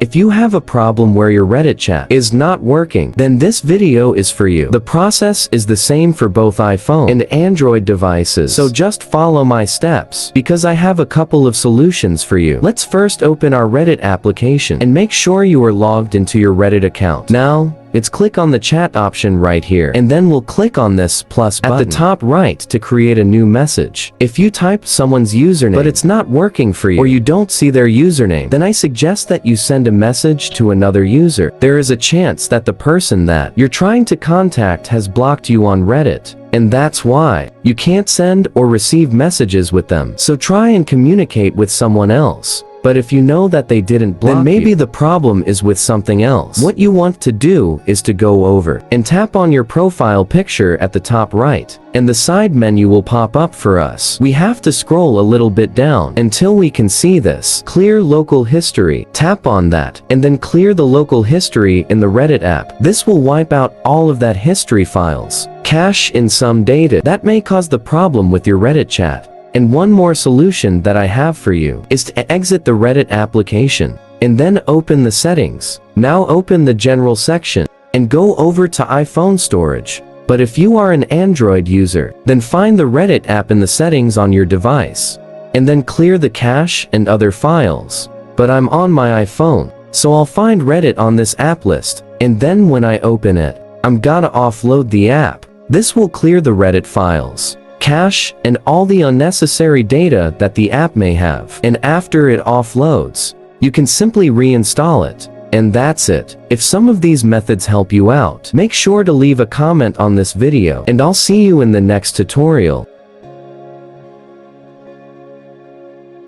If you have a problem where your Reddit chat is not working, then this video is for you. The process is the same for both iPhone and Android devices, so just follow my steps, because I have a couple of solutions for you. Let's first open our Reddit application and make sure you are logged into your Reddit account. Now, let's click on the chat option right here, and then we'll click on this plus button at the top right to create a new message. If you type someone's username but it's not working for you, or you don't see their username, then I suggest that you send a message to another user. There is a chance that the person that you're trying to contact has blocked you on Reddit, and that's why you can't send or receive messages with them. So try and communicate with someone else. But if you know that they didn't block you, then maybe the problem is with something else. What you want to do is to go over and tap on your profile picture at the top right, and the side menu will pop up for us. We have to scroll a little bit down until we can see this. Clear local history. Tap on that, and then clear the local history in the Reddit app. This will wipe out all of that history files. Cache in some data. That may cause the problem with your Reddit chat. And one more solution that I have for you is to exit the Reddit application and then open the settings. Now open the general section and go over to iPhone storage. But if you are an Android user, then find the Reddit app in the settings on your device and then clear the cache and other files. But I'm on my iPhone, so I'll find Reddit on this app list, and then when I open it, I'm gonna offload the app. This will clear the Reddit files, cache, and all the unnecessary data that the app may have. And after it offloads, you can simply reinstall it. And that's it. If some of these methods help you out, make sure to leave a comment on this video, and I'll see you in the next tutorial.